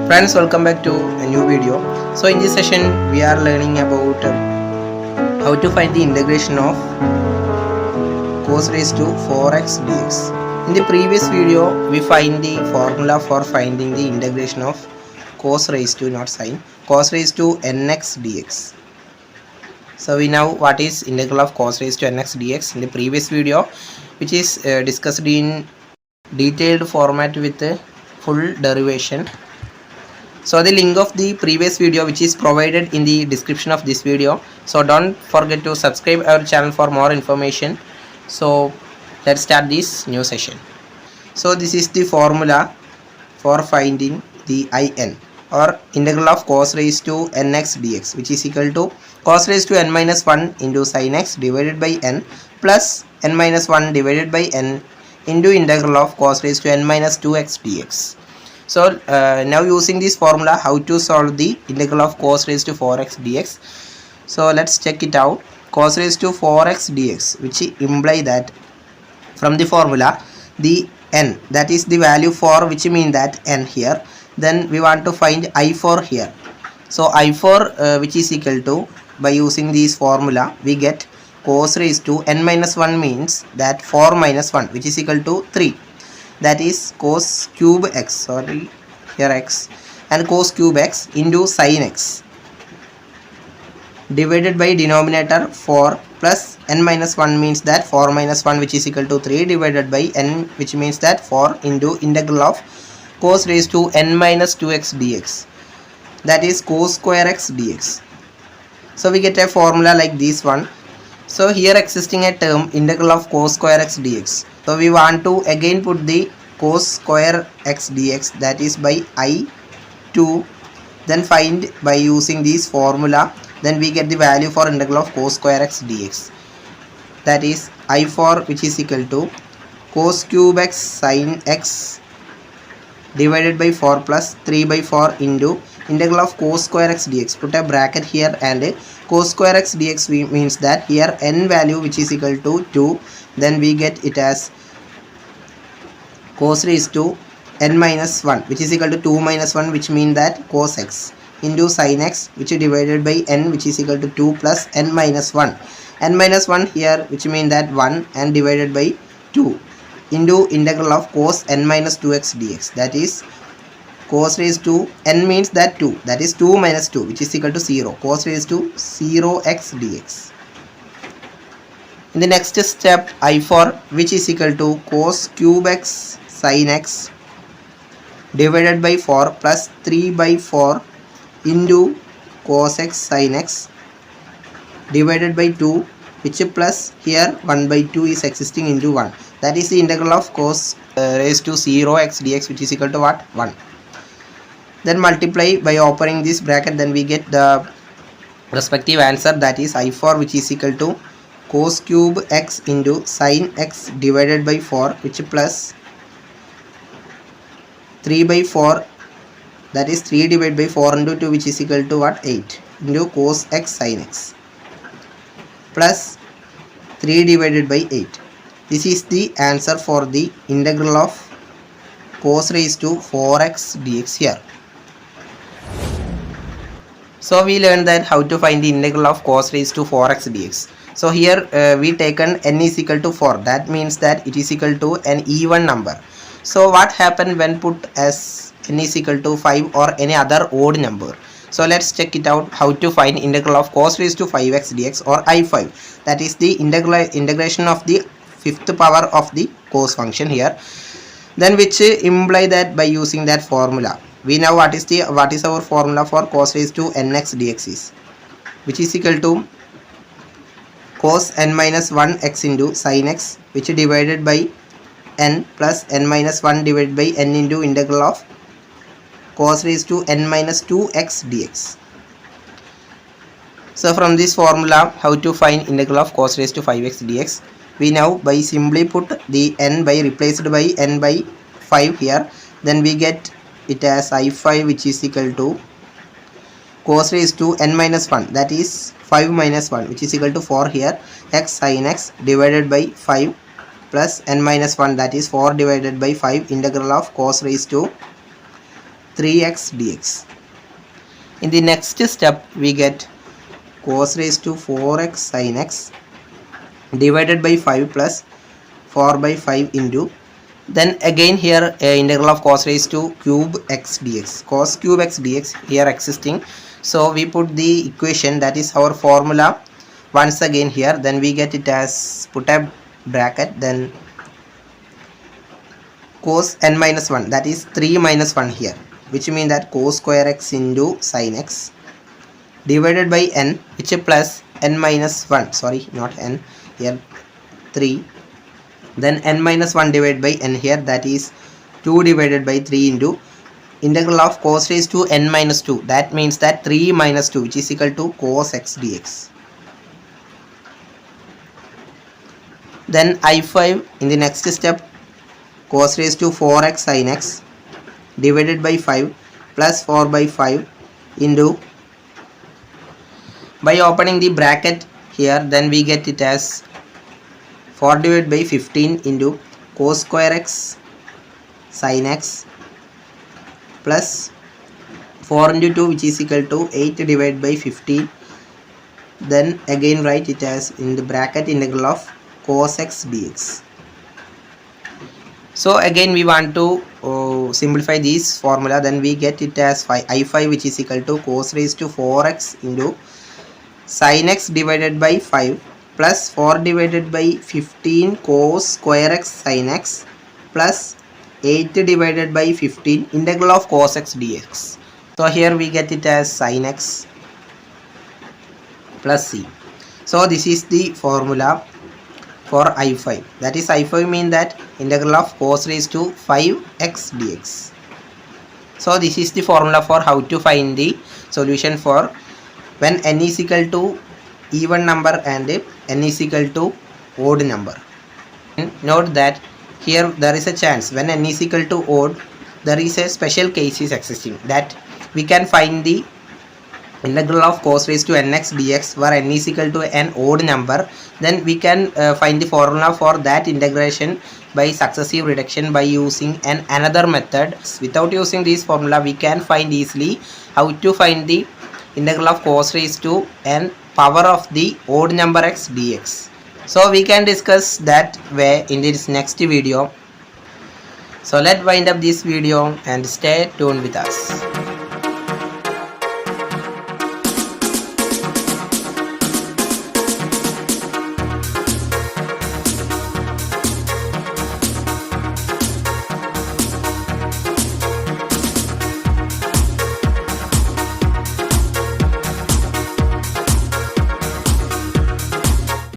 Friends, welcome back to a new video. So in this session we are learning about how to find the integration of cos raised to 4x dx. In the previous video we find the formula for finding the integration of cos raised to, not sine, cos raised to nx dx. So we know what is integral of cos raised to nx dx in the previous video, which is discussed in detailed format with full derivation. So the link of the previous video which is provided in the description of this video. So don't forget to subscribe our channel for more information. So let's start this new session. So this is the formula for finding the in, or integral of cos raised to nx dx, which is equal to cos raised to n minus 1 into sin x divided by n plus n minus 1 divided by n into integral of cos raised to n minus 2x dx. So now using this formula, how to solve the integral of cos raised to 4x dx. So let's check it out. Cos raised to 4x dx, which imply that from the formula the n, that is the value for which mean that n here, then we want to find I4 here. So I4 which is equal to, by using this formula we get cos raised to n minus 1 means that 4 minus 1, which is equal to 3. That is cos cube x, sorry here x, and cos cube x into sin x divided by denominator 4 plus n minus 1 means that 4 minus 1, which is equal to 3, divided by n, which means that 4, into integral of cos raised to n minus 2x dx, that is cos square x dx. So we get a formula like this one. So here existing a term integral of cos square x dx. So we want to again put the cos square x dx, that is by I2, then find by using this formula, then we get the value for integral of cos square x dx, that is I4, which is equal to cos cube x sin x divided by 4 plus 3 by 4 into integral of cos square x dx. Put a bracket here, and cos square x dx means that here n value which is equal to 2, then we get it as cos raised to n minus 1, which is equal to 2 minus 1, which means that cos x into sin x, which is divided by n, which is equal to 2 plus n minus 1. N minus 1 here, which means that 1, and divided by 2 into integral of cos n minus 2x dx, that is cos raised to n means that 2, that is 2 minus 2, which is equal to 0, cos raised to 0x dx. In the next step, I4, which is equal to cos cube x sin x divided by 4 plus 3 by 4 into cos x sin x divided by 2, which plus here 1 by 2 is existing into 1, that is the integral of cos raised to 0x dx, which is equal to what? 1. Then multiply by opening this bracket, then we get the respective answer, that is I4, which is equal to cos cube x into sin x divided by 4, which plus 3 by 4, that is 3 divided by 4 into 2, which is equal to what? 8, into cos x sin x plus 3 divided by 8. This is the answer for the integral of cos raised to 4x dx here. So we learned that how to find the integral of cos raised to 4x dx. So here we taken n is equal to 4, that means that it is equal to an even number. So what happened when put as n is equal to 5 or any other odd number? So let's check it out, how to find integral of cos raised to 5x dx, or I5, that is the integration of the fifth power of the cos function here, then which imply that by using that formula we know what is our formula for cos raised to nx dx is, which is equal to cos n minus 1 x into sin x, which is divided by n plus n minus 1 divided by n into integral of cos raised to n minus 2x dx. So from this formula, how to find integral of cos raised to 5x dx, we now by simply put the n by replaced by n by 5 here, then we get it as I5, which is equal to cos raised to n minus 1, that is 5 minus 1, which is equal to 4 here, x sin x divided by 5 plus n minus 1, that is 4 divided by 5, integral of cos raised to 3x dx. In the next step we get cos raised to 4x sin x divided by 5 plus 4 by 5 into, then again here integral of cos raised to cube x dx, cos cube x dx here existing, so we put the equation, that is our formula once again here, then we get it as, put a bracket, then cos n minus 1, that is 3 minus 1 here, which means that cos square x into sin x divided by n, which is plus n minus 1, sorry not n here, 3, then n minus 1 divided by n here, that is 2 divided by 3 into integral of cos raised to n minus 2, that means that 3 minus 2, which is equal to cos x dx. Then I5 in the next step, cos raised to 4x sin x divided by 5 plus 4 by 5 into, by opening the bracket here, then we get it as 4 divided by 15 into cos square x sin x plus 4 into 2, which is equal to 8 divided by 15, then again write it as in the bracket integral of cos x dx. So again we want to simplify this formula, then we get it as I5, which is equal to cos raised to 4x into sin x divided by 5 plus 4 divided by 15 cos square x sin x plus 8 divided by 15 integral of cos x dx. So here we get it as sin x plus c. So this is the formula for I5, that is I5 mean that integral of cos raised to 5x dx. So this is the formula for how to find the solution for when n is equal to even number and n is equal to odd number. Note that here there is a chance when n is equal to odd, there is a special case is existing, that we can find the integral of cos raised to nx dx where n is equal to an odd number, then we can find the formula for that integration by successive reduction by using another method. Without using this formula we can find easily how to find the integral of cos raised to n power of the odd number x dx. So we can discuss that way in this next video. So let's wind up this video and stay tuned with us.